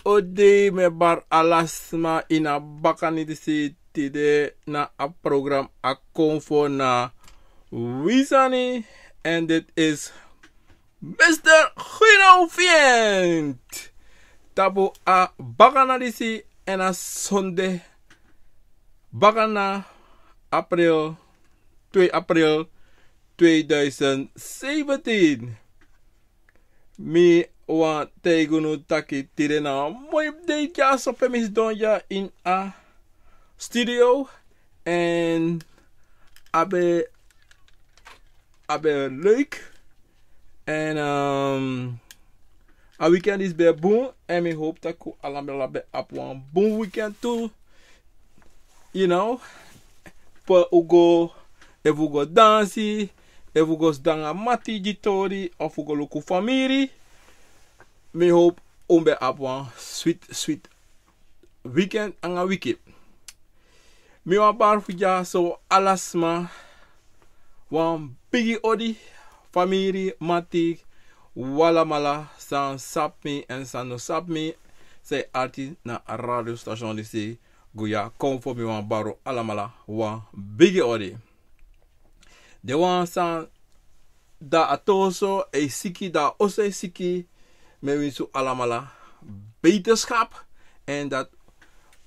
Odi me bar alasma ina bakani disi tide na a program a konfo na Wisani, and it is Mr. Guido Vient. Tabu a bakana disi en a Sunday bakana April 2 April 2017. Mi wa tegunu taki tire na mooi update ja so pemis donja in a studio en abe leuk en a weekend is be boom en mi hoop dat ku alamela be up one boom weekend too, you know, po ugo evugo dansi evugo danga mati gitori of ugo luku famiri. Me hope umbe up one sweet weekend anga wiki. Me wa bar fuja so alasma wan bigi odi famiri mati wala mala san sapmi en san no sapmi say arti na radio station disi guya konfo mi wan baro alamala wan bigi odi. De wan san da atoso e siki da ose siki me winsu alamala beterschap en dat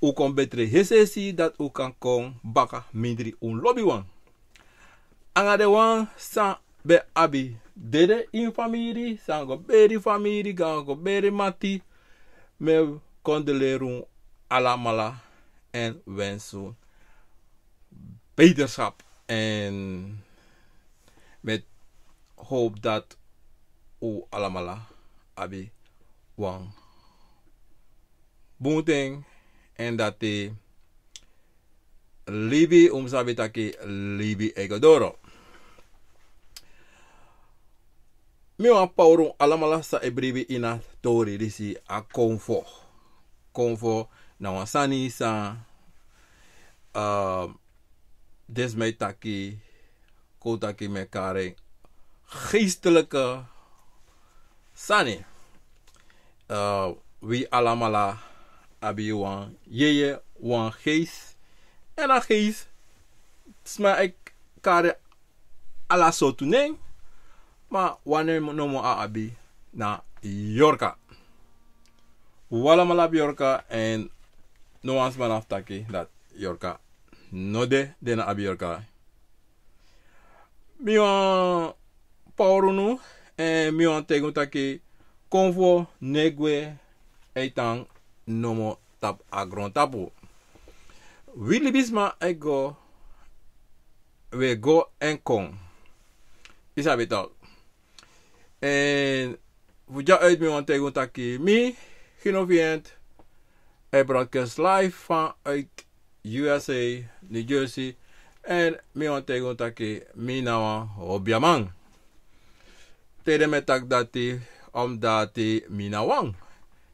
u kon betere hesesi dat u kan kon baka mindri un lobby wan. Anga de wan san be abi dede in famiri, san go beri famiri, go beri mati, me kon de lerun alamala en wensu beterschap en met hoop dat u alamala abi wan boonting en dat de libi sabitaki libi egodoro. Mi wan pauru alamala sa ebribi ina tori disi a konfo na wan sani sa desmeitaki kotaki mekare geestelijke sani. Wie alamala abi wan yeye wan geest en a geest sma ik kare ala sotu neng ma wane nomo a abi na yorka wala mala yorka en no wans man aftaki dat yorka no de na abi yorka. Mi wan pauru nu en mi wan tegun taki konvo negwe etang nomo tap agron tapu. Willy bisma ego we go en kong. Isabi tal. En vuja uit mi wan tegun taki mi Guido Vient e broadcast live van uit USA, New Jersey en mi wan tegun taki mi nawa obiaman. Tede metak dati omdati mina wang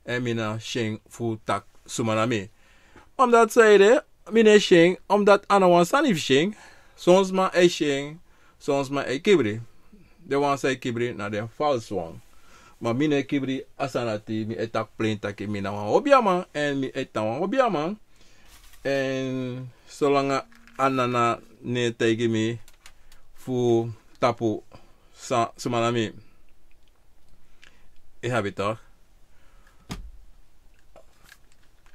en mina shing fu tak sumanami. Omdat zeide mine shing omdat anawan sanif shing soms ma e shing soms ma e kibri. De wan say kibri na de false one. Ma mine kibri asanati mi etak plain taki mina wan obiaman en mi etawan obiaman en solanga anana ne tegi mi fu tapu sa sumanami. Ik heb het toch.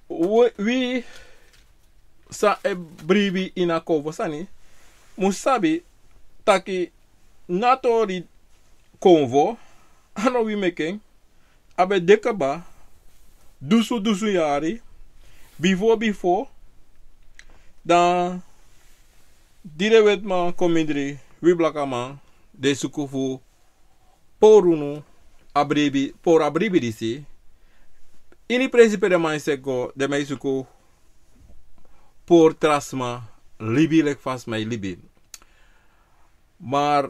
We sa e bribi ina kovo sani. Musabi taki natori konvo. Ano we making. Abe dekaba. Dusu yari. Before. Dan. Dire wet man komindri. We blaka man. De sukufu. Porunu. Abribi, por abribi disi. Ini principe de man seko de mij suko por trasma libi lek fast mij libi. Maar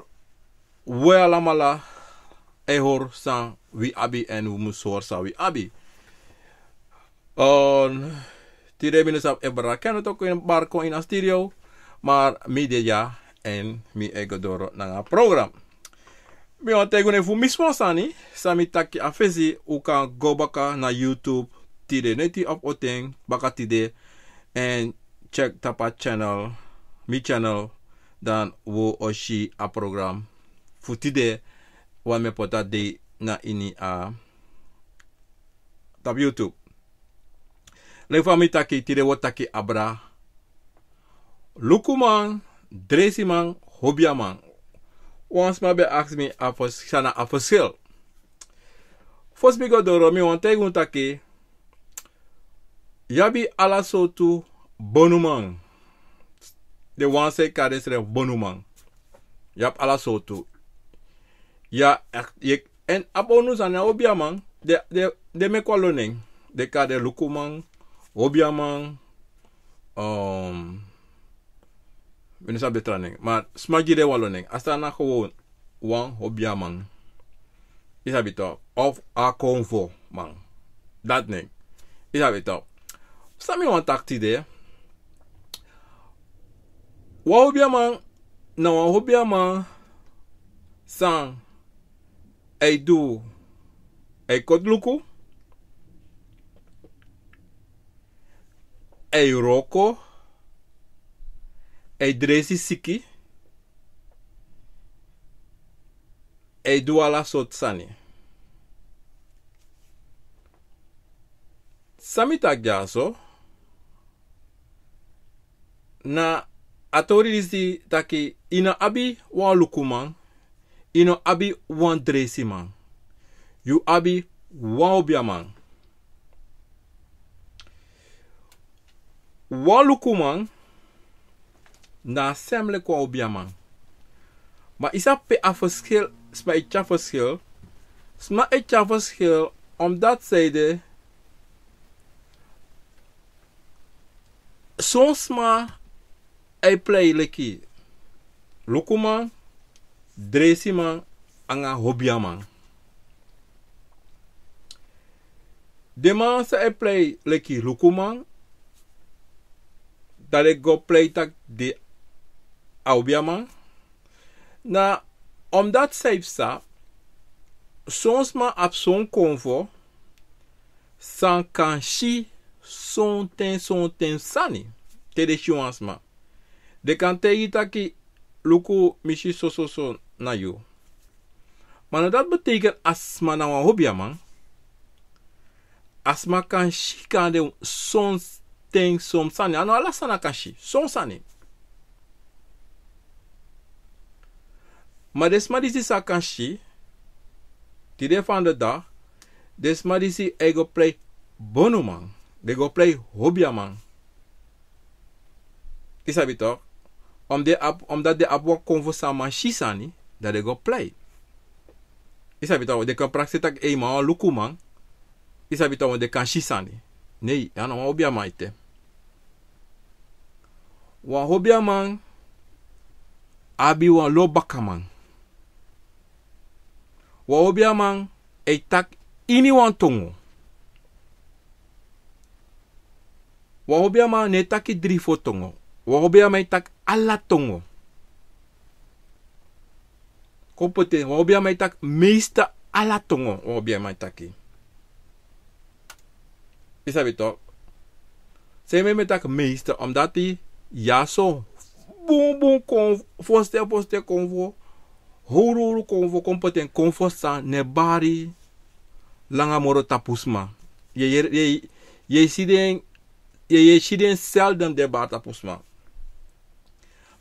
we alamala ehor san wi abi en we musor sa wi abi. Tire binus ab ebra keno toko in barko in a studio. Maar media en mi egodoro na program. Mi on tegune fu miswansani. Sami taki afezi u kan go baka na YouTube. Tide neti op oteng baka tide. En check tapa channel. Mi channel. Dan wo oshi a program. Fu tide. Wan me pota de na ini a tap YouTube. Le fami taki tide wo taki abra. Lukuman, dresiman, hobiaman. Once my be ask me a verschil. First bigo doro mi want tegun take. Yabi ala sotu bonuman. De one say kades re bonuman. Yap ala sotu. Ya en abonus an hobiaman. De me kwaloning. De kade lukuman, hobiaman. Minisa betraning. Maar smagide waloning. Asta na gewoon wan hobiaman. Isa bito. Of a convo man. Dat ning. Isa bito. Sami wan takti de. Wa hobiaman. Na wan hobiaman. San. Ei du. Ei kotluku. Ei roko. Ei dresi siki. Ei duala sot sani. Samitak jaso. Na atori disi taki ina abi wan lukuman. Ina abi wan dresi man. You abi wan obiaman. Wan lukuman. Na semble kwa obiaman. Maar isa pe a verschil, sma itcha verschil. Sma itcha verschil, omdat zijde soms ma ei play leki lukuman, dresiman, anga hobiaman. De man se ei play leki lukuman, dat ik go play tak de Aubiaman. Na, omdat zij sa, soms ma ap son convo, san kanshi son ten sani, te de chiwansma. De kan te itaki luku mishi so na you. Maar dat betekent asma na wan hobiaman, asma kanshi kan de son ten som sani. Ano ala sana kanshi, son sani. Maar desma disi sa kanshi, ti defande da, desma disi e go play bonuman, de go play hobiaman. Isabi toch? Omdat de abwa konvo man shisani, dat de go play. Isabi toch? De kan praxitak e man lukuman, isabi toch? De kan shisani. Nee, ya no hobiaman ite. Wan hobiaman, abi wan lo bakaman. Wa obiaman e tak ini wan tongo. Wa obiaman ne taki drifo tongo. Wa obiaman e tak ala tongo. Kompote, wa obiaman e tak meesta ala tongo. Wa obiaman e taki. Isabi toch? Se me tak meesta, omdat die ja so boom kon foste konvo. Horu konvo kompoten konvo sa ne bari langa moro tapusma. Ye siden seldom de bar tapusma.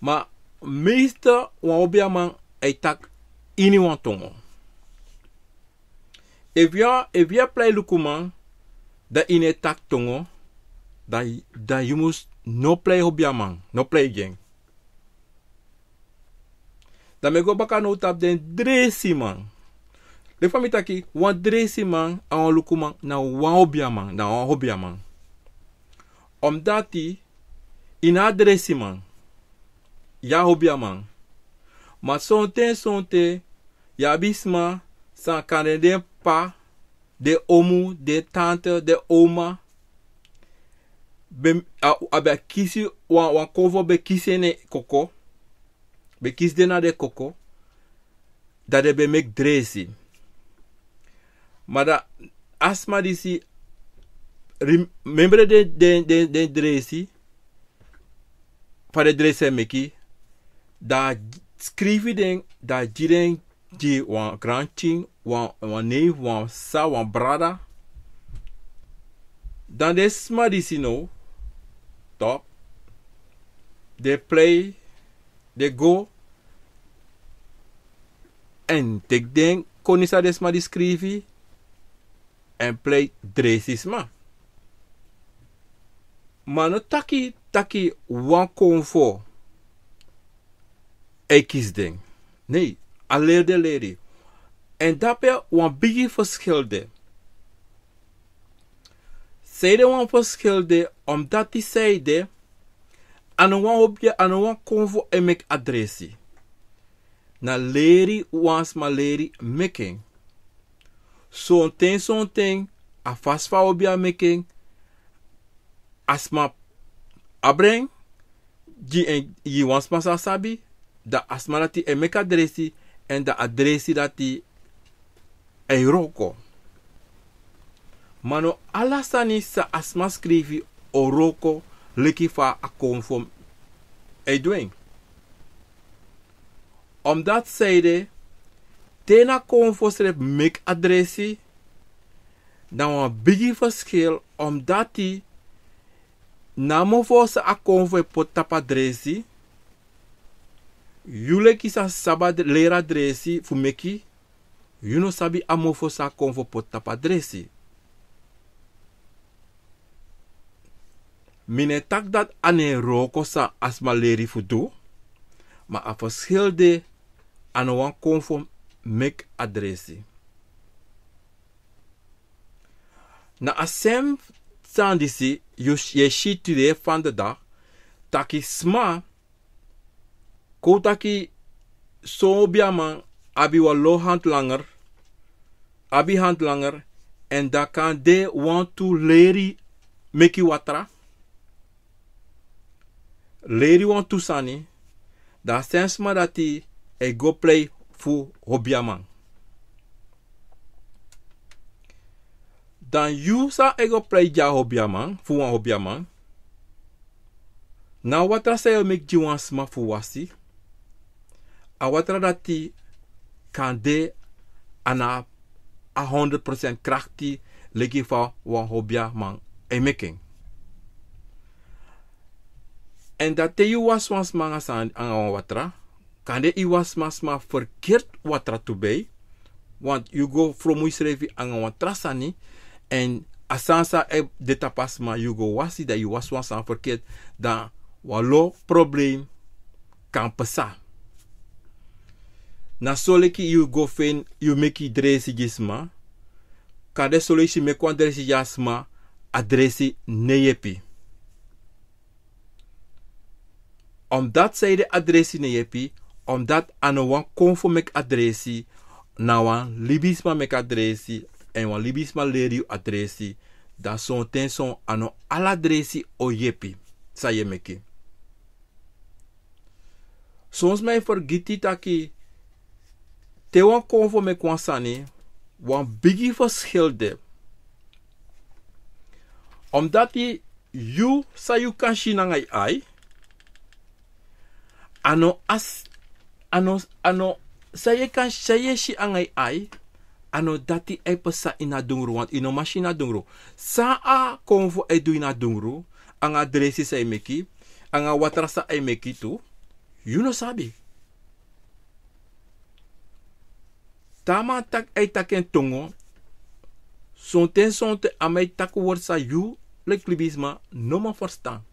Maar meeste wan obiaman e tak ini wan tongo. If ya play lukuman da ine tak tongo, da you must no play obiaman, no play gang. Dan me go baka no tap den dresiman. Le fami taki wan dresiman a wan lukuman na wan obiaman, na wan obiaman. Omdat ina dresiman ya obiaman. Ma sonte ya bisma san kaneden pa de omu, de tante, de oma. Abe kisi wan konvo be kisi ne koko. Be kis de na de koko. Dat de be mek dresi. Maar da asma disi remember de dresi. Pa de dresi meki. Da skrivi den da jiren ji wan grandching, wan neef, wan sa, wan brada. Dan de sma disi no. Top. They play. They go. En tek den konisa desma di skrivi. En play dresisma. Maar no taki wan konfo. Ekis den. Nee, alleen de lady. En daarbij wan bigi verschil de. Zeide wan verschil de, omdat die zeide, ano wan konfo emek adresi. Na leri wans ma leri making. Zo'n ting, a fast fa obia making, asma abreng, ji wans ma sa sabi, da asma dati e make adresi, en da adresi dati e roko. Mano alasani sa asma skrivi o roko, leki fa a conform e doing. Omdat zeide, tena conform make adresi, dan een biggie verschil, omdat die namo voor ze a conform pot tap adresi, Yule kisa saba lera adresi fumeki. You no sabi amofo sa konfo pot tap adresi. Mine tak dat ane roko sa asma leri fudu. Ma a verschil de ane wan konfo mek adresi. Na asem sandisi je shit today van de dag. Taki sma kotaki so biaman abi wa lo hand langer. Abi hand langer. En da kan de want to leri meki watra. Leri want to sani. Da sens ma dati e go play fu hobiaman. Dan you sa e go play ja hobiaman. Fu wan hobiaman. Na watra sa yo mek jiwan sma fu wasi. A watra dati kan de ana 100% krachti leki fa wan hobiaman e making. En dat te je was manga san aan watra, kan de i was maar verkeerd watra to bij, want you go from wisrevi aan watra sani, en asansa e de tapas ma you go wasi dat you was san verkeerd, dan walo probleem kan pesa. Na soleki you go fen you make dresi gisma, kan de soleki me kwa dresi jasma adresi neyepi. Omdat zij de adressie ne jepi, omdat aan een conformek adressie, na wan libisma mek adressie, en wan libisma leri adressie, dan son ten son aan al adressie o jepi, sa je meki. Soms mij vergiti taki, te wan conformek wan sani, wan bigi verschil de. Omdat you sa you kan shinangai ai, ano saya kan saya shi angai ai ano dati e pesa ina dungru want ino machina dungru sa a konvo e do ina dungru ang adresi sa emeki ang watra sa emeki tu you no sabi tama tak e taken tongo sonte amai tak word sa you lek libisma no ma verstaan.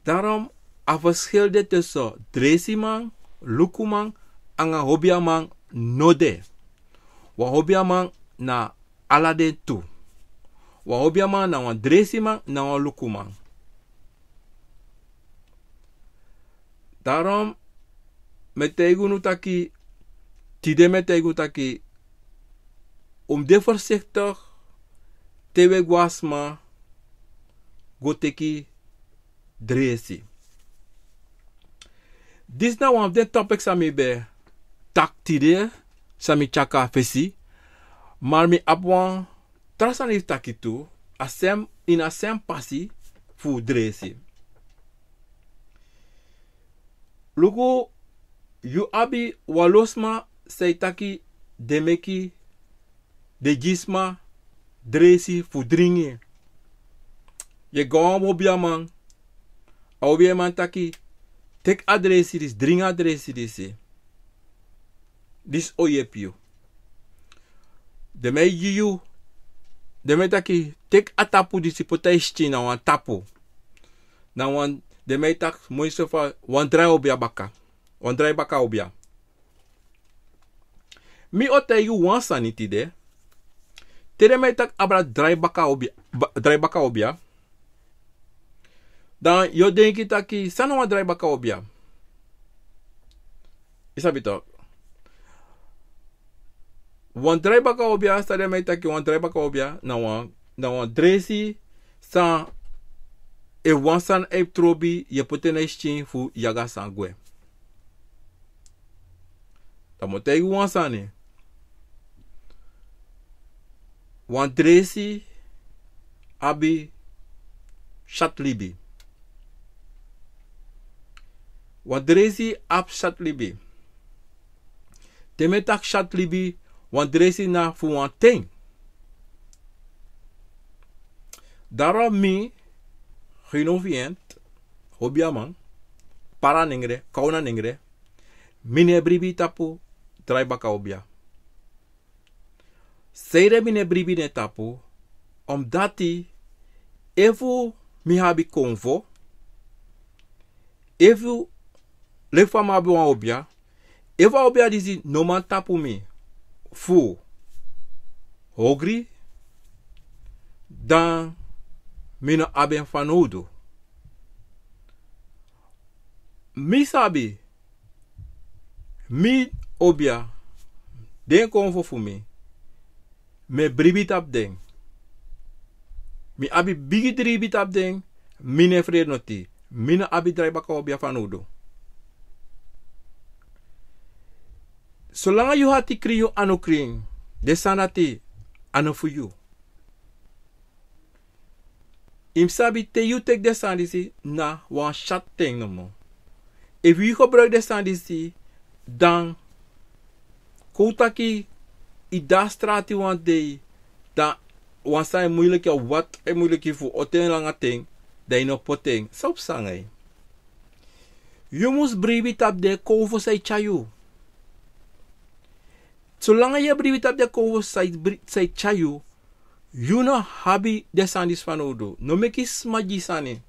Daarom a verschil de tussen dresiman, lukuman, en een hobbyman node. Wa hobbyman na alade tu. Wa hobbyman na een dresiman na een lukuman. Daarom metegu nutaki tide metegu taki de voorzichtig te wegwasma go teki dresi. This na one of the topics ami be tak tide, sami chaka fesi, maar mi apwan trasanif takitu, in a sem pasi fu dresi. Luko, you abi walosma seitaki demeki de gisma dresi fu dringi. Je gaan obia man. Obia man taki. Tek adresi dis, drink adresi dis. Dis oyepio. De me yiyu. De me taki. Tek atapu disi potaisti na wan tapu. Na wan. De me tak mooi sofa. Wan drai obia baka. Wan drai baka obia. Mi otayu wan saniti de. Tere me tak abra drai baka obia. Drai baka obia. Dan yo denki taki sana wan drai baka obia. Isabi to. Wan drai baka obia tere me taki wan drai baka obia na wan dresi san e wan san e trobi ye potene shin fu yaga sangwe. Da motei wan sane. Wan dresi abi chat libi. Wan dresi ab chat libi. Temetak chat libi wan dresi na fu wan ting. Daarom mi genovient hobiaman para ningre, kauna ningre, mine bribi tapu drai baka obia. Seire mine bribi ne tapu, omdati evu mi habi konvo, evu lefa mabi wan obia, eva obia dizi no man tapu mi fu hogri, dan mino aben fanodo. Mi sabi, mi obia, den konvo fu mi, me bribi tap den. Mi abi bigi dribi tap den, mine fred noti. Mine abi drai baka obia fanodo. Zolang you hati kriyo ano kring, de sanati ano fu you. Im sabi te you tek de sandisi na wan chat ting no mo. If you gebruik de sandisi, dan koutaki i da strati wan day, dan wan sa moeilijk ya wat e moeilijk fu oten langa ting, da ino poteng, sop sangay. You must bribi tap de kovo say chayu. Zolang je bribi tap de kovo say chayu, you no habi de sandis fanodo. No meki smaji sane.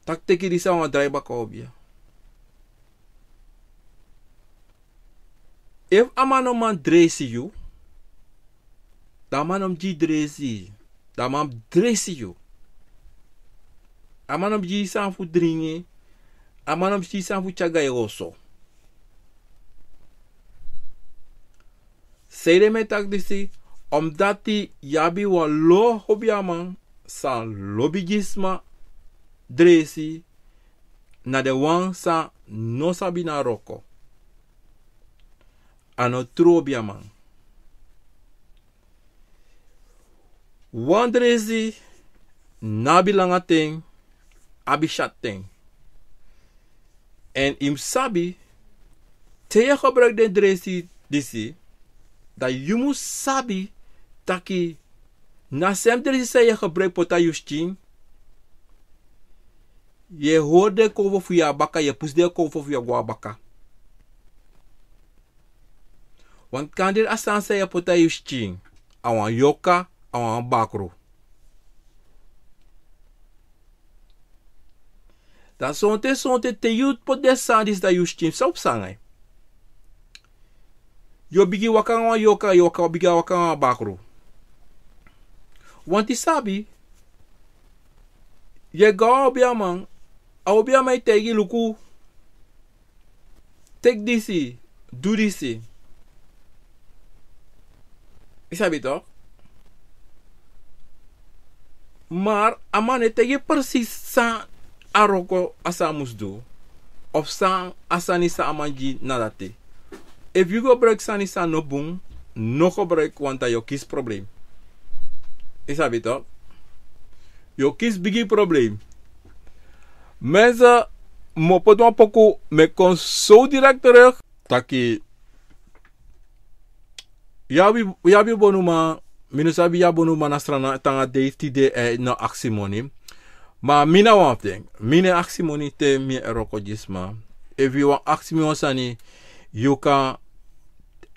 Tak teki di sa wan drai baka obia. If amano man dresi you, da manom ji dresi. Da man dresi you. Amanom ji san fu dringi. Amanom ji san fu chagay oso. Seire me tak disi, omdati yabi wa lo hobiaman san lobigisma dresi na de wan san no sabi na roko. Ano trobiaman. Wan dresi nabi langateng abishateng. En im sabi te je gebruik de dresi disi dat je moet sabi taki na sem dresi se je gebruik pota justin je hoorde kovo fu ya baka je pusde kovo fu ya gwa baka. Want kan dit asan se je pota justin awan yoka awan bakro. Dan sonte te yut pot de sandis da justin sop sangay. Yo bigi wakanga yoka bigi wakanga bakro. Want sabi ye ga obiaman a obiamai tegi luku take disi do disi. Isabi to? Maar amane tege precies sa aroko asa musdo. Of sa asani sa amanji nadate. If you go break sani sa no boom, no go break wanta yo kies probleem. Isabi toch? Yo kies bigi probleem. Mensen mo potwa poco me kon so direct terug taki yabi bonuma minusabi ya bonuma na strana tanga de tide no aksimoni. Maar mina one thing, mina aksimoni te mi eroko jisma. If you want aksimoni sani, you can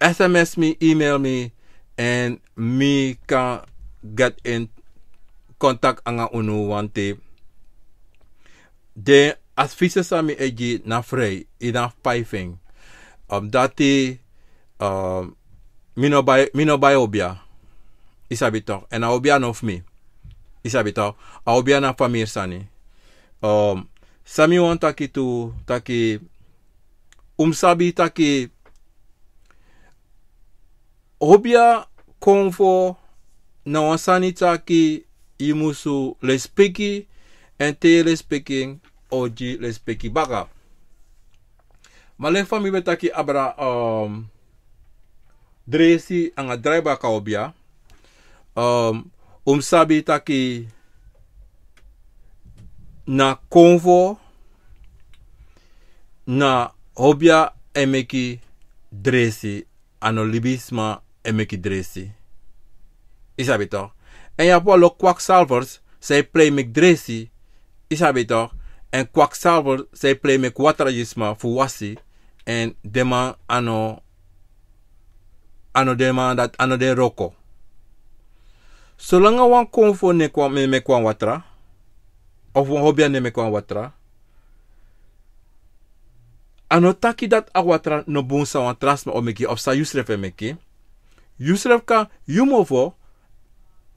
SMS me, email me, and me can get in contact anga unu wante. De advies sami eji na vrij, ina pijfing. Dati mino bay obia. Isabi toch. En a obia of me. Isabi toch. A obia na famir sani. Sami wan taki sabi taki obia konfo na wansani taki imusu lespeki en te lespeki oji lespeki baga. Malen fami betaki abra dresi anga driver ka obia. Sabi taki na konvo na obia emeki dresi ano libisma emeki dresi. Isabi toch? En ja po lo kwaksalvers zij play mek dresi. Isabi toch? En kwaksalver zij play mek watrajisma fuwasi. En dema ano dema dat ano de roko. Zolang wan konvo ne kwa me kwa watra. Of wan hobia ne me kwa watra. Ano taki dat awatra no bonsa wan trasma omeki of sa yusref emeki. Yusref ka yumovo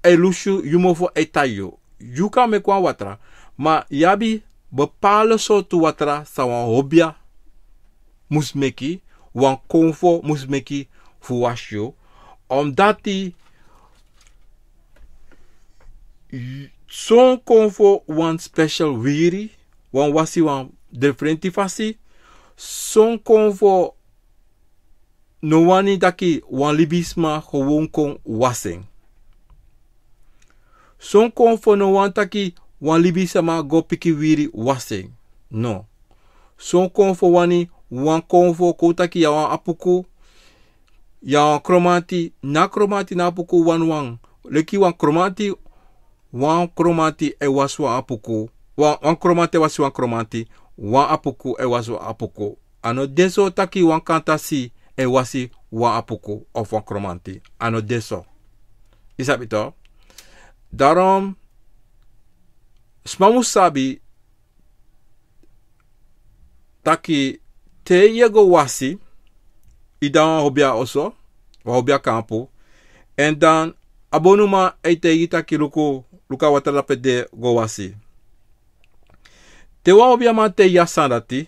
elushu yumovo etayo. Yuka me kwa watra. Ma yabi bepaalde soorten watra sa wan hobia musmeki. Wan konvo musmeki fuwasyo. Omdat die zo'n konvo wan special wiri. Wan wasi wan differenti fasi. Zo'n konvo no wani daki wan libisma gewoon kon wasing. Zo'n konvo no wan taki wan libisma go piki wiri wasing. No. Zo'n konvo wani wan konvo kotaki ya wan apuku. Ya wan kromati. Na kromati na apuku wan. Leki wan kromati. Wan kromati e was wan apuku. Wan kromati was wan kromati. Wan apuku e was wan apuku. Ano deso taki wan kantasi e wasi wan apuku of wan kromanti. Ano deso. Isabi to? Daarom smamu sabi taki te yego wasi idan hobia oso. Hobia kampu. En dan abonuma ite taki luka watalape de go wasi. Te wan hobia man te yasandati.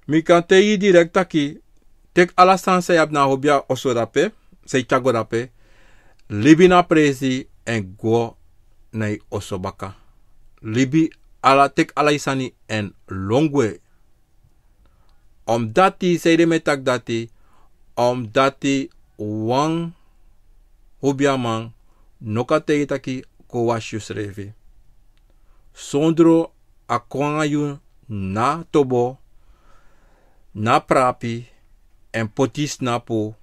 Mi kan te yi direct taki. Tek alasan se yab na hobia oso dape. Se chago dape. Libi na presi en go na oso baka. Libi ala tek ala isani en longwe. Dati se de metak dati. Dati wang hobia man. Noka te taki ko washus revi. Sondro a kwanga yu na tobo. Na prapi en potis napo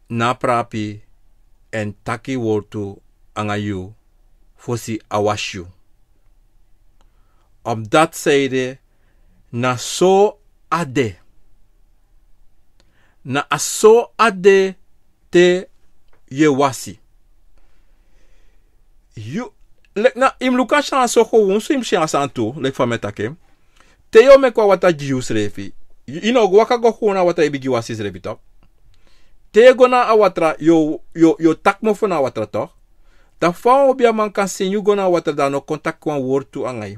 na prapi en taki wortu angayu fosi awashu. Op dat zijde na so ade. Na aso ade te ye wasi. You lek na im luka chan so gewoon so im chan santo lek van metake. Te yo me kwa wata jius refi. Ino waka go khona wata ibigi wasis refi tok. Te go na awatra yo takmo fona watra tok. Da fa obia man kan sen you go na watra da no kontak kwa wortu angai.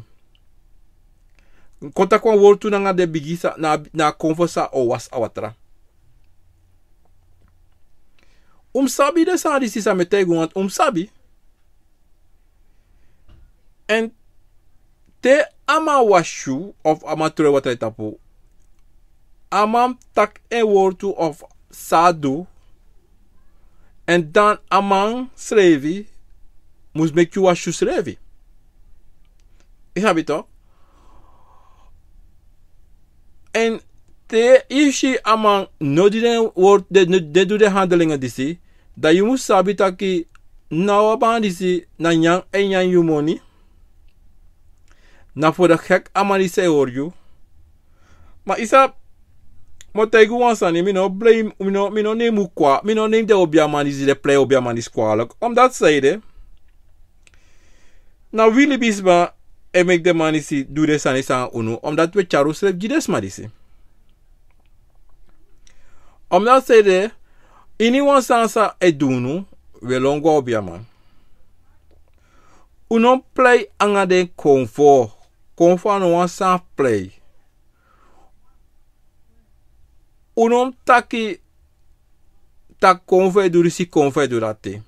Kontak kwa wortu na nga de bigisa na konfosa o was awatra. Sabi de sa disi sa metego want sabi. En te ama washu of ama ture wat tapu. Amam tak een woord toe of sadu. En dan amang schrevi. Moest make you washu schrevi. Ik heb het toch? En te ishi amang no die woord de doe de handelingen disi. Dat je moet sabi taki nou aban disi na yang en yang you money. Na voor de gek amang disi hoor you. Maar isa mo tegu wansani mi no blame mi no name kwa mi no name de obiaman disi de play obiaman disi kwalak. Omdat zeide na willy bisba e make de man disi do de sani san unu. Omdat we charu slep gides ma disi. Omdat zeide ini wansansa e dunu we longo obiaman. Uno play anga de comfort. Comfort no wansan play. Unom taki tak konfe durisi konfe durate.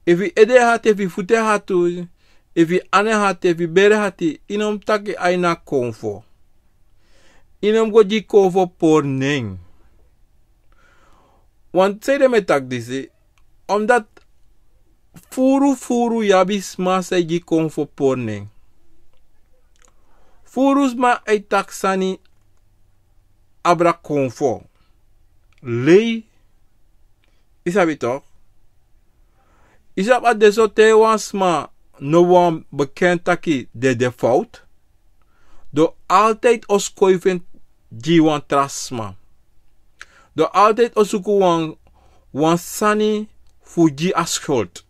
Evi ede hati, evi fute hatu, evi ane hati, evi bere hati, inom taki aina konfo. Inom goji konfo por neng. Want zei de me tak disi, omdat furu yabis ma seji konfo por neng. Furus ma ei taksani abra confort. Lei. Isabi toch? Isab at deso te wansma no wan bekend taki de fout. Do altijd os koiven wan trasma. Do altijd osuku wan sani fuji a schuld.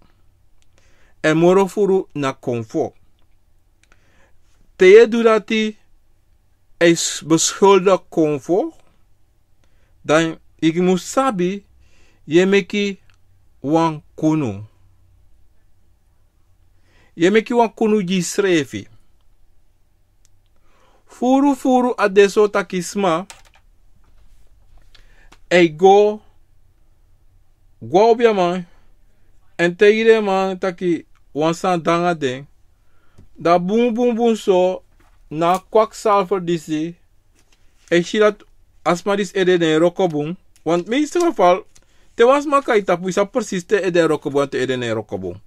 En moro furu na confort. Te je doe dat die is beschuldigd comfort, dan ik moet sabi je meki wan kunu. Je meki wan kunu ji srefi. Furu adeso takisma e go obiaman en te man taki wan san danga den da boom so na kwakzalver disi e shirat asma dis ede ne rokobun want meeste geval te was maka itapu isa persiste ede rokobun te ede ne rokobun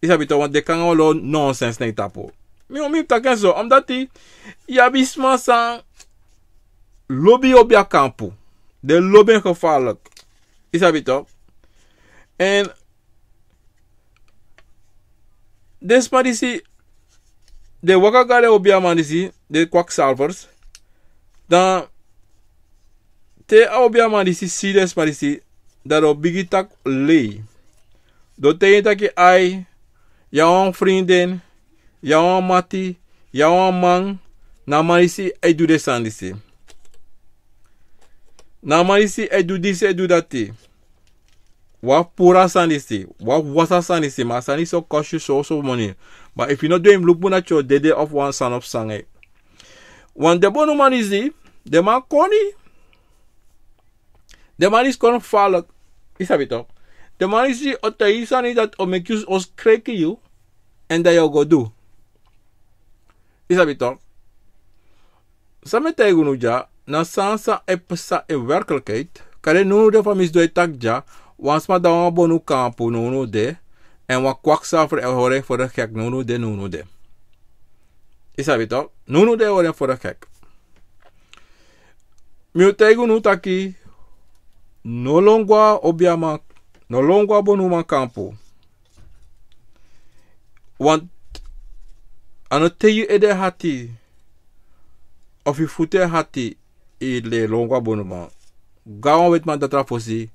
isa bito want de kan lo nonsense ne itapu mi taken so omdat die yabisma san lobby obia kampu de lobby gevaarlijk isa bito en desma disi de wakagare obiaman disi de kwakzalvers dan te obiaman disi sides maar disi dat op bigitak lei do te taki ai jouw vriendin jouw mati jouw man na marisi ai do de san disi na marisi ai do disi ai do dati wa pura san disi wa wasa san disi ma san so cost you so money. But if you not doing look at your dede of one son of sang. When the bono man is the man koni. The man is gonna fall. Is a bit up. The man is the otaisani that o make you os crack you and that you go do. Is a bit up. Samen tegen ja na sansa epsa e werkelijkheid. Kare nu de famis do etak ja. Wans ma da wan bonu kampu no de. En wat kwakzalver horen voor de gek. Nunu de. Is dat weet toch? Nunu de horen voor de gek. Miutegu nu taki. No longwa obiama. No longwa bonuma kampu. Want. Anoteyu ede hati. Of je fute hati. Le longwa bonuma. Ga weet man dat er fosi.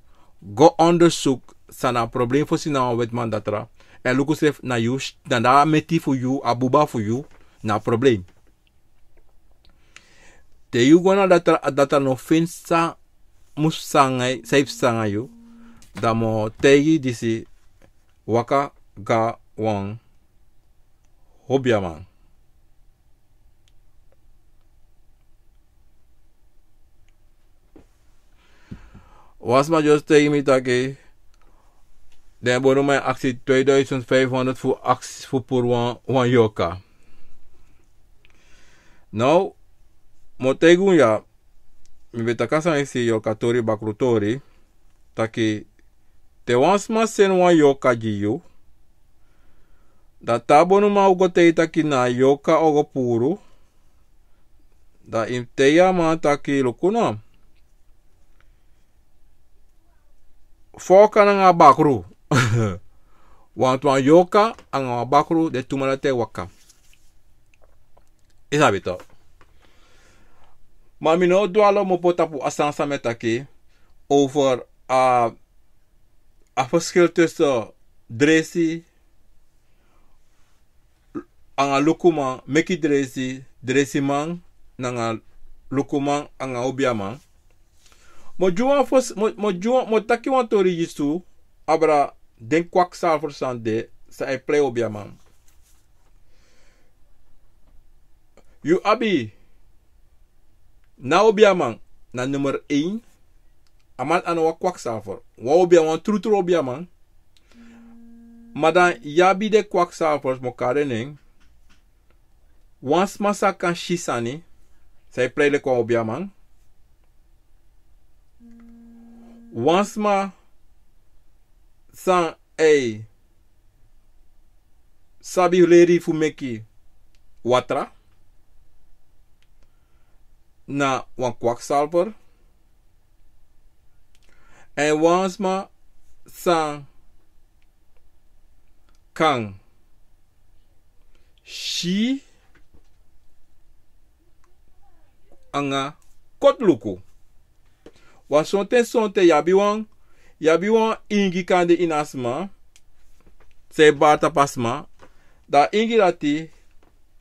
Go onderzoek. Sana probleem voor na wet man datra en lukus heeft na you na meti voor you abuba voor you na probleem te you gona datra no finsa musangai safe sanga you damo tegi disi waka ga wan hobiaman was ma just tegi mi take Dan bono mij actie 2500 voor actie voor wan yoka. Nou, motegun ya, mi beta kasa isi yoka tori bakru tori, taki te wansma sen wan yoka jiyo, da tabono ma ugo te taki na yoka ogo puru, da im teya ma taki lukuna. Foka na nga bakru. Want wan yoka ang nga bakru de tumalate waka. Isabi to. Maar mi no dwalo mo potapu asansa met taki over a verschil tussen dresi anga lukuma meki dresi man nanga lukuma anga obiaman. Mo taki wan tori jisu abra den kwak salver sande sa e play obiaman. You abi na obiaman na nummer 1 aman ano wa kwak salver. Wa obiaman trutru obiaman. Madan yabi de kwak salvers mo karening. Wans masa kan shisani sa e play le kwa obiaman. Wansma san sabi leri fumeki watra na wan kwaksalver en wansma san kan shi anga kotluku. Wan sonte yabi wan ingi kande inasma se bata pasma da ingi lati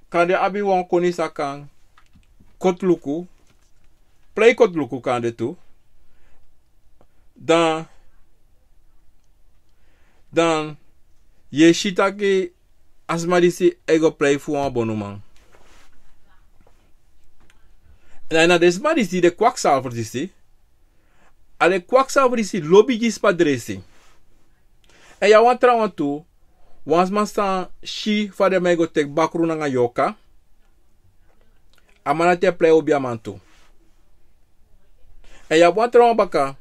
kande abi wan konisa kan kotluku play kotluku kande tu dan ye shitake asmadisi ego play fu wan bonuman en na desmadisi de kwaksalver disi ale kwaksalver isi lobby gispa dresi. En ya wan tra wan tu, wans man stan shi fade mego tek bakru nga yoka, amana te play obiaman tu. En ya wan tra wan baka,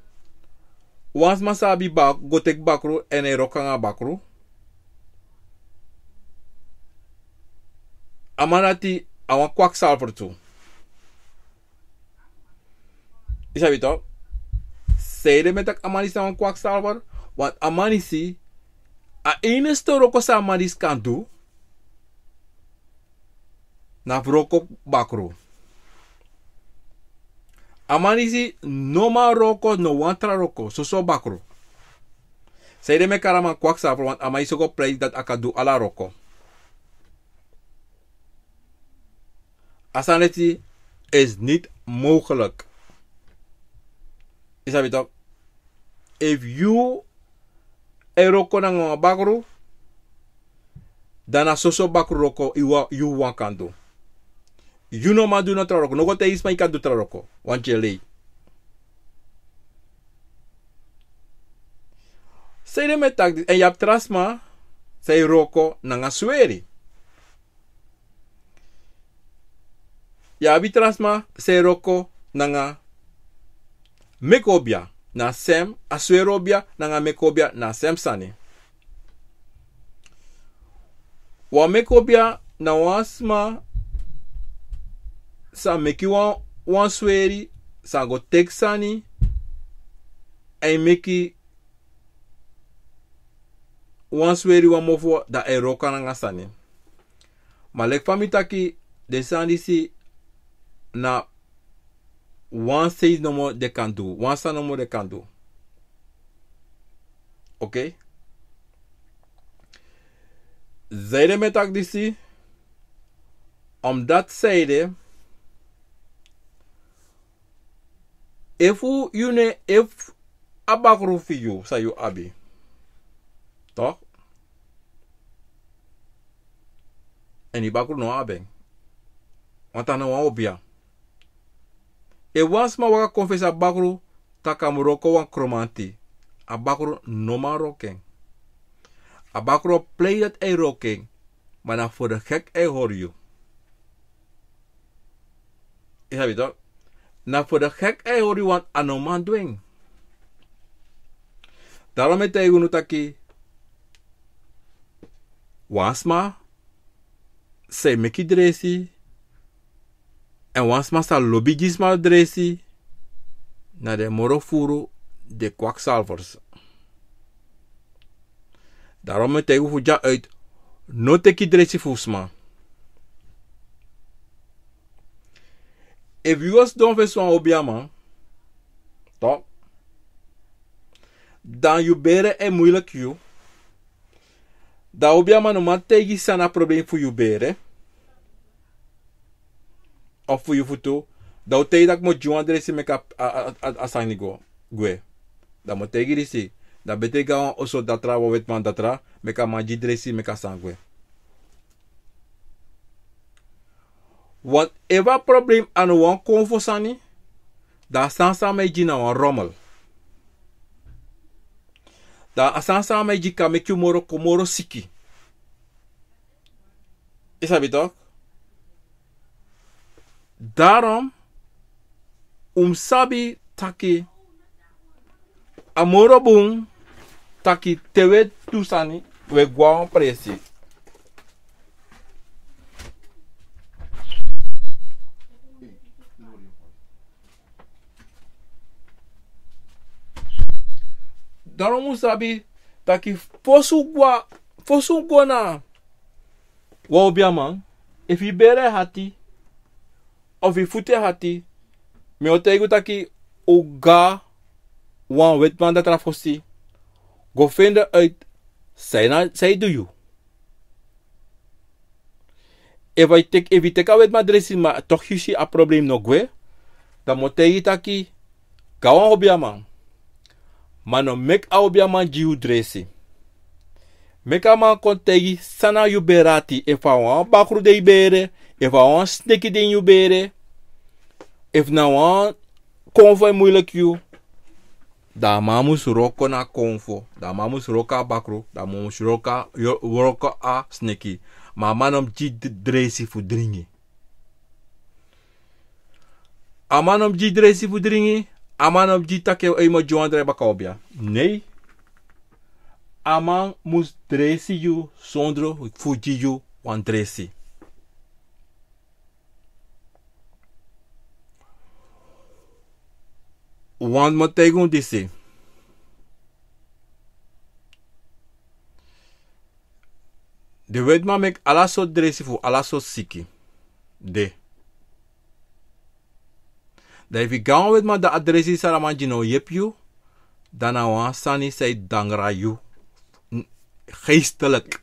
wans man sa abi go tek bakru en e roka nga bakru, amana ti awan kwaksalver tu. Isabi to? Seide met ak amanisi aan kwaksalver, want amanisi a eneste roko sa amanis kan do na roko bakro. Amanisi no ma roko no wantra roko so bakro. Seide me karaman kwaksalver, want amanisi go play dat akadu ala roko. Asaneti is niet mogelijk. Isabi toch? If you eroko na nga bakru, dan a soso bakru roko you wan kan do. You no ma do na traroko. No go te isma ikan do traroko. Want je lei. Say de metak en yap trasma say roko na nga sweri. Yabi trasma say roko na nga mekobia na sem aswerobia na mekobia na sem sani. Wa mekobia na wasma sa meki wan sweri sa go tek sani en meki wan sweri wan mofo da eroka na sani. Malek famitaki desandisi na one says no more they can do. One say no more they can do. Okay? Zijde met ak disi. Omdat zijde. If abakru fi you, say you abi. Toch? En die bakru no aben. Want dan no obia. E wans ma waka confessa bakru takamuroko wan kromanti. A bakru no ma roken. Abakro play dat hij roking. Maar dan voor de gek hij hoor je. Je hebt het toch? Nou voor de gek hij hoor je want anoman dwing. Daarom het hij genoemd dat wansma say meki dresi en wansma sa lobby gisma dresi na de morofuru de kwakzalvers. Daarom het hij hoeja uit no teki dresi fusma. If you was don verswan obiama, toch? Dan je bere e moeilijk je. Da obiama no man tegi sana probleem voor je bere. Of voor je voeto. Da o tegi dat mo juan dresi meka asani go. Gue. Da mo tegi risi. Da bete ga oso datra wo wetman datra. Meka manji dresi meka sangwe. Want eva probleem aan wan konfosani. Da sansa me jina wan rommel. Da asansa me jika meki moro siki. Is dat toch? Daarom sabi taki amoro boom taki tewe tusani we gwa presi. Daarom sabi taki fosu gwa na wa obiaman if you bere hati of you fute hati me otegu taki oga wan wetman dat rafosi go vinden uit zij do you if you take away my dressing maar toch je ziet a probleem nog we dan moet je taki gawan obiaman maar no make a obiaman jiu dressing. Meka man kontegi sana yu berati if I want bakru de bere, if I want sneki de yu bere, if na want konvo moeilijk yu, da mamus roko na konvo, da mamus roka bakru, da mamus roka a sneki, ma manom ji dresi fu dringi. Amanom ji dresi fu dringi, amanom ji take emo joandre bakobia. Nee. Aman mus dresi you sondro fuji you wan dresi. Wan motegun disi. De weet ma mek alaso dresi fu alaso siki. De. Da if you gaan with ma da adresi saramanjino yep you, dan awan sani say dangra you. Geestelijk.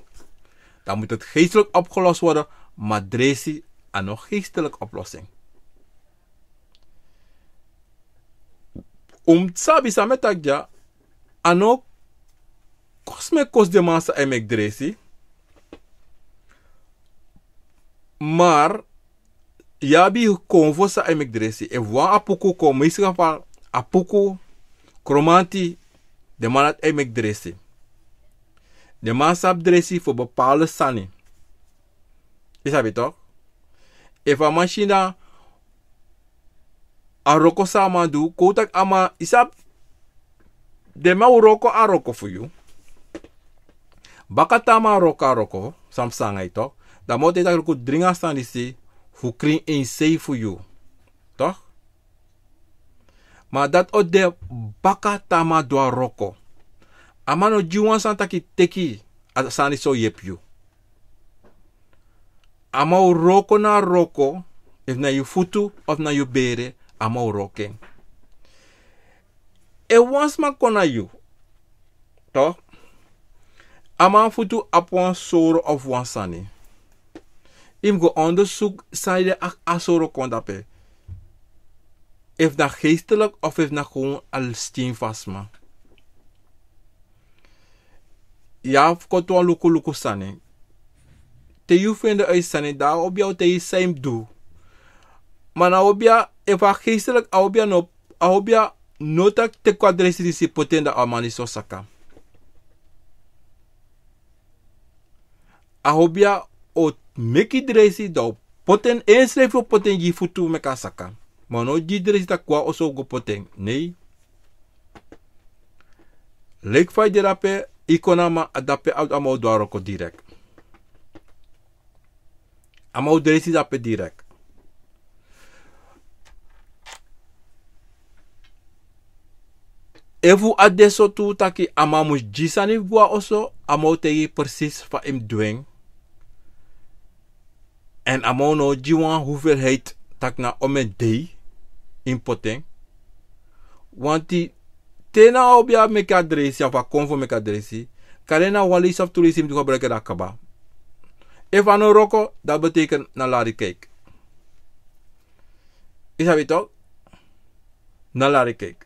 Dan moet het geestelijk opgelost worden, maar dresi aan nog geestelijke oplossing. Sabi sa metakja, ano kosme kos de masa emek dresi, maar yabi konvo sa emek dresi, e wan apuku ko misgafal apuku kromanti de manat emek dresi. De man sap dresi voor bepaalde sani. Is dat toch? If a machine a roko sama do, kotak ama isap de ma roko a roko for you. Bakatama roko samsanga ito. Da mo te tak ko dringa stan disi fu kring in safe for you. Toch? Maar dat o de bakatama do roko. Amano juwan santa ki teki asani so yep you. Ama roko na roko, if na you futu of na you bere, ama roken. E once ma kona you, to? Ama futu upon soro of one sani. Im go onderzoek side asoro kondape. If na geestelijk of if na gewoon al steen vastma. Ja, koto luku sani. Te you vinden uit sani daar op jou te je same do. Maar na obia eva geestelijk obia no obia nota te kwadresi si potenda amani so saka. Ahobia o meki dresi do poten inschrijven voor poten je futu meka saka. Maar no die dresi ta kwa oso go poten. Nee. Lek fai de rape ikonama adape out amau dwaroko direct. Amau dresi dape direct. Evu adesso tu taki amamus jisani gua oso amau tegi precies fa im dwing. En amau no jiwan hoeveelheid tak na omen day in poteng. Want die tena obia meka adresi of a konvo meka adresi. Karena wali saf toerisim tu gebruiken akaba. If ano roko, dat betekent na lari cake. Is dat toch? Na lari cake.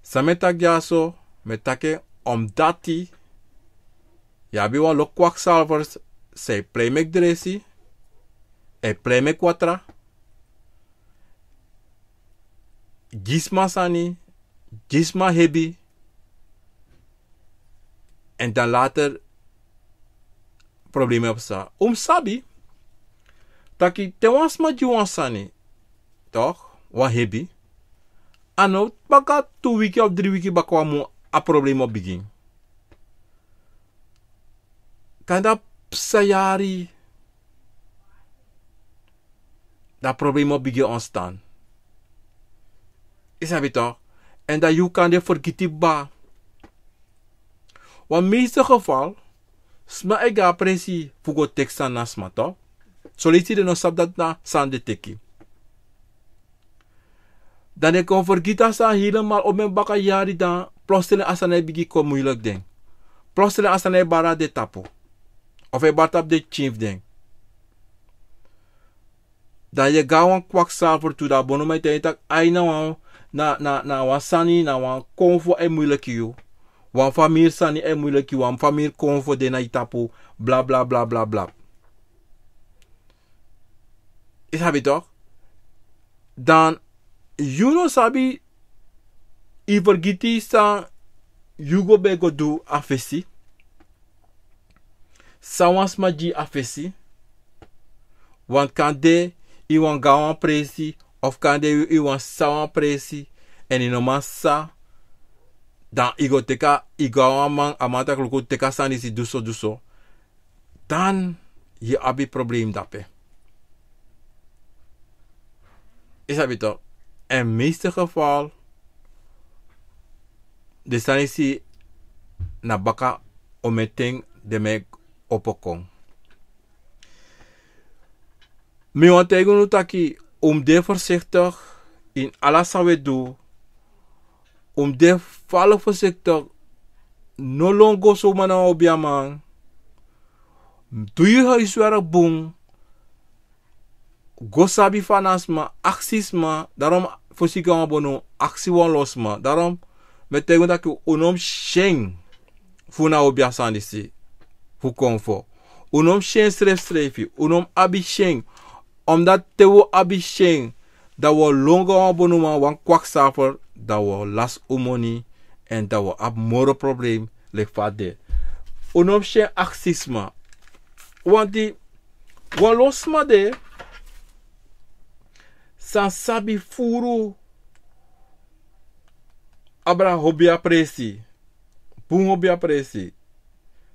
Sametak jaso, metake omdati. Ja, bi wan lo kwaksalvers. Zij playmek dresi. E playmek kwatra. Gisma sani. Gisma hebi. En dan later problemen op sa. Sabi. Taki te wansma juwan sani. Toch? Wa hebi. Ano baka 2 wiki of 3 wiki baka mo a probleem op begin. Kanda sayari. Dat probleem op begin ontstaan. Is het toch? En dat je kan de vergeten ba. Want meeste geval, sma ega presi fugo teksta na sma toch? Soliti de no sab dat na sande teki. Dan ik kon vergeten sa helemaal op mijn baka jari dan plotseling asane bigi ko moeilijk ding. Plotseling asane bara de tapo. Of hij batap de chief ding. Dan je gawan kwaksalver toe dat bono mij te tak ai na wan sani na wan konvo e moeilijk yo. Wan famir sani e moeilijk yo. Wan famir konvo de na itapo bla bla bla bla bla. Is het toch? Dan you no sabi i vergiti sa you go be go do afesi. Sawans maji afesi. Want kan de i wan gawan presi of kan de i wan sawan presi en in massa dan i go teka i gawan man amata kluko teka sanisi duso. Dan je abi probleem dape. Is dat toch? In meeste geval de sanisi na baka ometing de meg opokong. Mi want tegen taki de voorzichtig in alles wat we doen. De vallen voorzichtig no longo so mana obiaman. Doe je huiswerk boom. Go sabi fanasma, aksisma, daarom voorzichtig abono, actie wan losma. Daarom met tegen dat ik unom sheng funa obiasandisi. Fu konfo. Unom sheng strefi, unom abi sheng. Omdat te wo abi sheng, dat we longo abonuma wan kwaksaper, dat we las umoni en dat we ab moro probleem lek fade. Unom sheng aksisma. Want die wan losma de san sabi furu abra hobia presi. Boom hobia presi.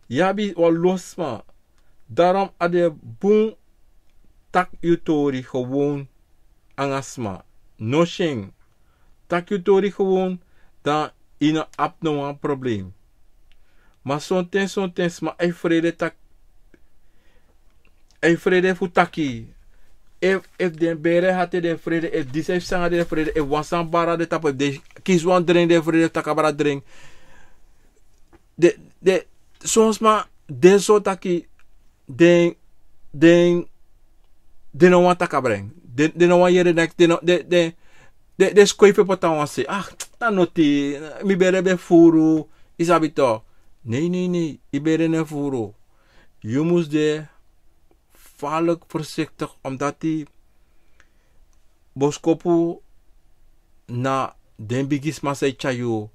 Yabi wan losma. Daarom ade boom tak utori gewoon angasma. No sheng. Tak utori gewoon dan in een abnormaal probleem. Maar zo'n ten maar ei vrede tak. Ei vrede futaki. If de bere had de vrede, if die heeft zanga de vrede, if wansan bara de tap, if de kieswan drink de vrede, takabara drink. De soms maar de zo taki de no want takabreng. De no want yere nek de skoife pota wan se. Ah, dan noti mi bere be furu isabito. Nee, i bere ne furu. Je moest de valk voorzichtig omdat die boskopu na den bigis masai chayo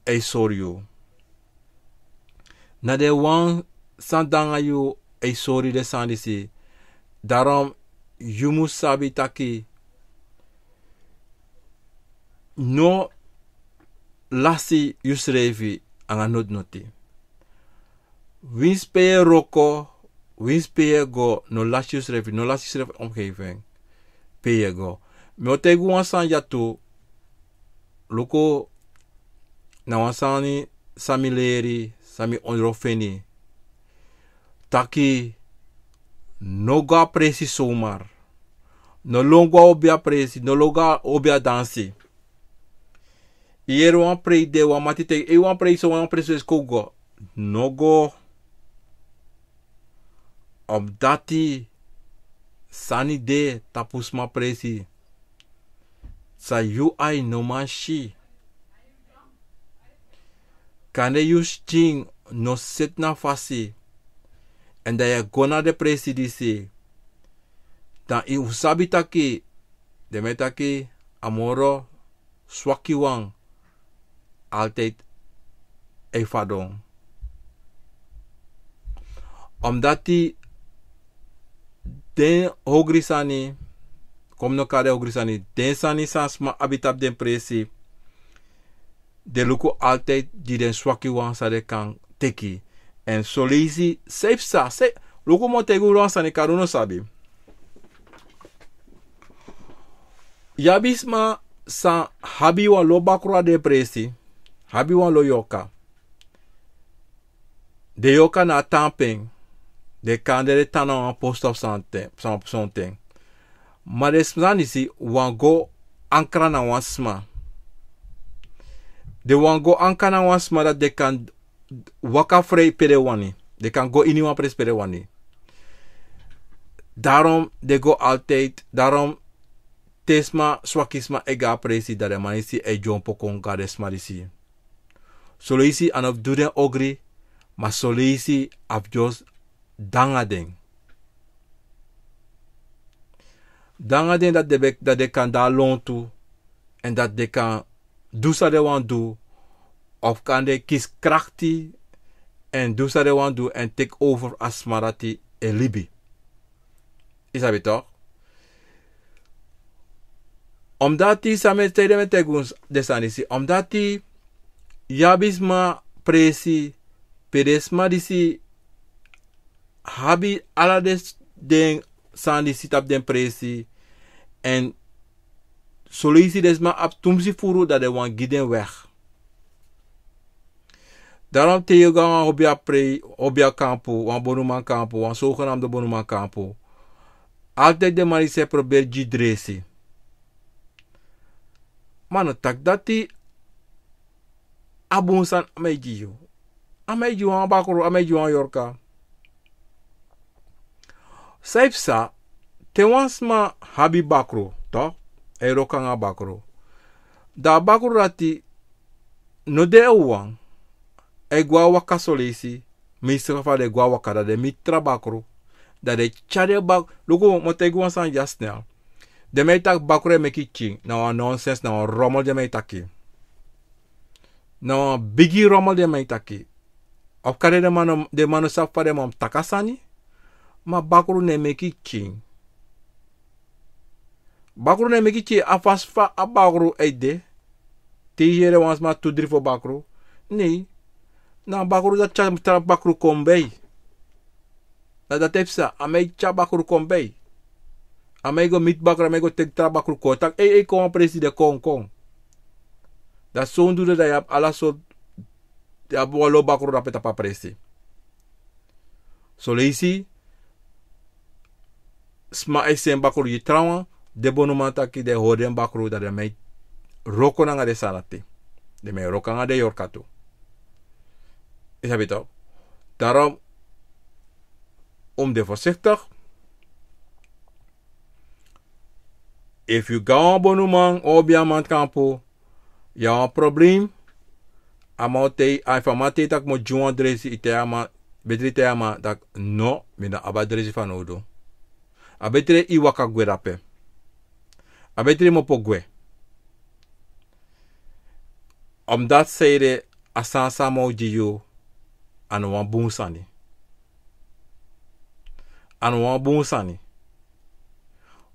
e soryo. Na de wan sandanga yu e sorry de sandisi. Daarom, you moet sabi taki no lasi you schrevi anga not noti. Wins peye roko, wins peye go, no lasi you schrevi, no lasi schrevi omgeving. Peye go. Me o tegu wansan jatu, loko na wansani sami leri, sami onrofeni. Taki no ga presi somar. No longo obia presi, no longa obia dansi. Hier wan pre de wan matite, e wan pre so wan preso eskogo. No go. Dati sani de tapusma presi. Sa yu ai no man shi. Kane yu sting no sit na fasi. En dat je gona de presi disi. Dan i usabi taki. De metaki amoro swaki wang. Altijd efadong. Omdat die den hogrisani, kom no kade hogrisani, den sani sans ma habitat den presi. De luku altijd die den swaki wang sa de kan teki. En solisi safe sa, luku mo tegu wang sani karuno sabi. Yabisma sa habi wan lo bakura de presi. Habi wan lo yoka. De yoka na tamping. De kande de tanan post of something. Maar de smanisi wan go ankra na wan sma. De wan go ankra na wan sma dat de kan waka frei pere wani. De kan go ini wan pres pere wani. Daarom de go altijd. Daarom tesma swakisma ega presi dat de manisi e jompo kon gadesma disi. Soloisi anof duden ogri, maar soloisi af jos dangadeng. Dangadeng dat de kan daar lontu en dat de kan doen sa de wan do, of kan de kies krachti en doen sa de wan do en take over asmarati e libi. Is dat toch? Omdat die samen tijden met teguns desanisi, omdat die yabisma presi peresma disi habi ala des den sandi sitap den presi en solisi desma ap tumsi furu dat de wan giden weg. Daarom te je gaan obia kampo, wan bonuman kampo, wan zogenaamde bonuman kampo. Altijd de marise probeer jidresi. Mano tak dati abunsan amejiyo. Amejiyo an bakoro, amejiyo an yorka. Saifsa, te wansma habi bakro, to? E roka nga bakro. Da bakro rati, no de uwang, e gwa waka solisi, misrafa de gwa waka, da de mitra bakro, da de chade bak, loko mote gwa san jasnel. De mij tak bakure meki ching. Nou een nonsense, nou een rommel de mij taki. Nou een biggie rommel de mij taki. Of kare de mano safa de mom takasani. Ma bakuru ne meki ching. Bakuru ne meki ching afas fa a bakuru eide. Tijere wans ma tudri voor bakuru. Nee. Nou bakuru dat cha bakuru kombei. Dat heeft ze. Amei cha bakuru kombei. Amigo mit bakra, amigo tek trabakru kotak. Kom preside kong. Dat zo'n doe dat je hebt alla soort. Je hebt wel bakru rapet op presi. So leisi. Sma esen bakru je trouwen. De bonumanta ki de hoden bakru dat de mij roko nanga de sanate. De mij roko nanga de yorkatu. Is dat toch? Daarom. De voorzichtig. If you gaan bonumang obia man kampo, ya een probleem. Amote, informatie tak mo juan dresi iteama, betri teama tak no, mina abadresi van odo. Abetre iwaka gwe rape. Abetre mo po gwe. Omdat zeide asansa mo jiyo anu wan boonsani. an wan bon sani.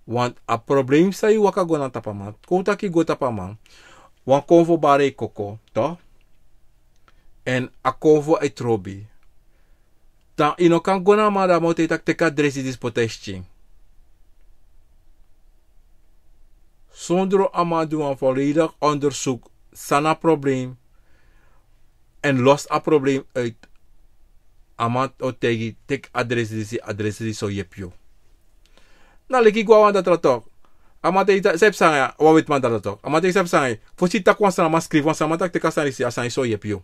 Want a probleem sa yu waka go na tapaman. Kouta ki go tapaman. Wan konvo bare koko, to? En a konvo e trobi. Dan ino kan go na mada mote tak teka dresi dispotesting. Zonder amadu een volledig onderzoek sana probleem en los a probleem uit amat o tegi tek adresi so yepyo. Na leki gwa wan dat ratok. Amate sep sanga wawit man dat ratok. Amate sep sanga fosi takwan sana mas skrif wan sama tak teka sanisi asan so yepyo.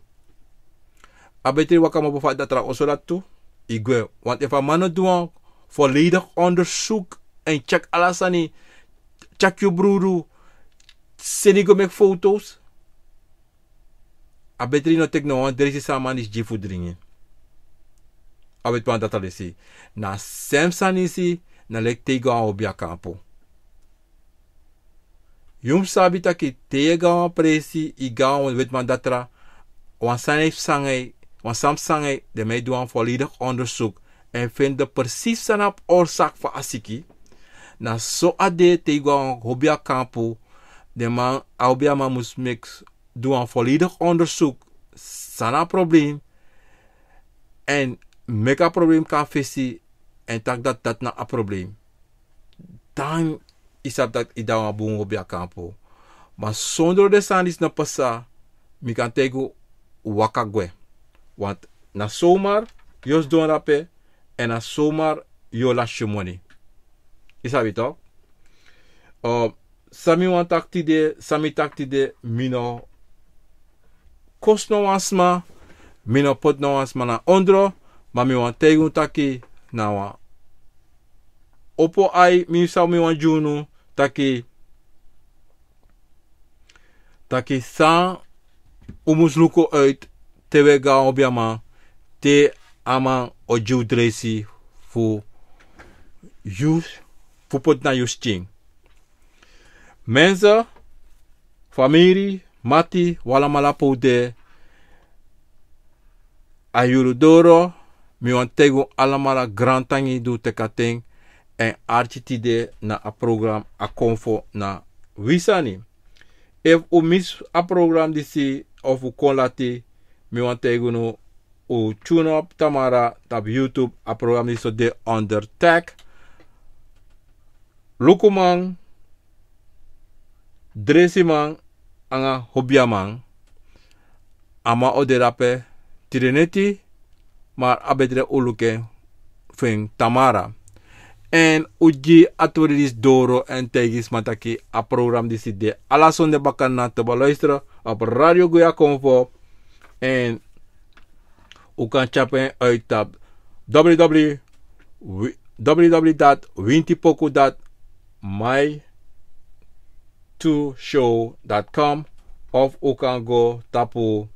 Abetri wakama bofat dat ra osolat tu igwe want if a mano doen volledig onderzoek en check alasani check je broer. Senigo met foto's. A betri no tek no want er is saman is jifu dringen. A bet pan dat alesi. Na semsan isi na lek tego a obia campo. Yum sabi taki tega a presi i ga wet man datra. Wan sam sangai de mij doen volledig onderzoek en vinden precies zijn oorzaak van asiki. Na so ade tego hobia campo de man hobia man moest mix doen volledig onderzoek sana probleem en make a probleem kan visie en tak dat na a probleem. Dan is dat ida een boom hobia campo. Maar zonder de sanis na pasa mi kan tego wakagwe. Want na zomer jos doen rape en na zomer yo lasje money. Isabi toch? Sami wan taktide mino kost no wansma mino pot no wansma na ondro ma mi wan tegun taki na wa opo ai mi sa mi wan junu taki sa umus luko uit tewe ga obiama te ama oju dresi fu use fu pot na use ching. Mensen, familie, mati, wala malapo de ayurudoro, mi wan tego alamala grantangi du tekateng en architide na a program a konfo na wisani. If u mis a program disi of u kon lati, mi wan tego no u tune up tamara tab YouTube a program disi de under tag. Lukumang Dresimang anga hobiamang ama oderape tireneti maar abedre uluke fing tamara en uji atoris doro en tegis mataki a program disi de ala sonde bakan na te beluisteren op Radio Goya Convo en u kan chappen uit tab www.wintipoku.my2show.com of u kan go tapu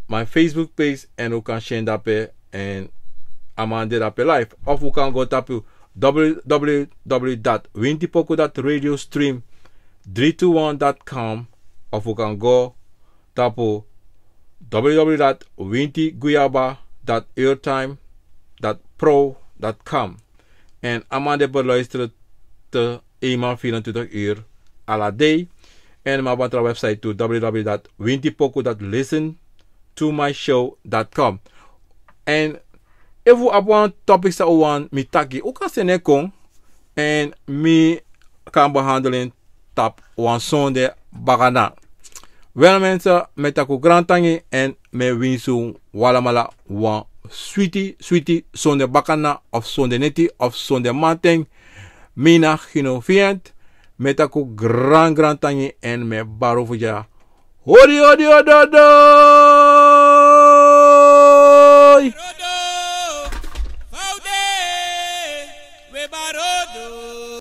my Facebook page en u kan share dape en amande dape live of u kan go tapu www.wintipoku.radiostream321.com of u kan go tapu www.wintiguiaba.airtime.pro.com en amande beluisteren te eenmaal 24 uur à la day. En mijn website to www.wintipoku.listentomyshow.com. En if you have one topic that you want me taki, u kan sene kon en me kan behandelen tap one zonde bagana. Wel mensen, met aku grantangi en me winsu walamala wan sweetie zonde bakana of zonde neti of zonde manteng. Mina gino fiend met aku gran tangi en me barofuja. Hodi ododo!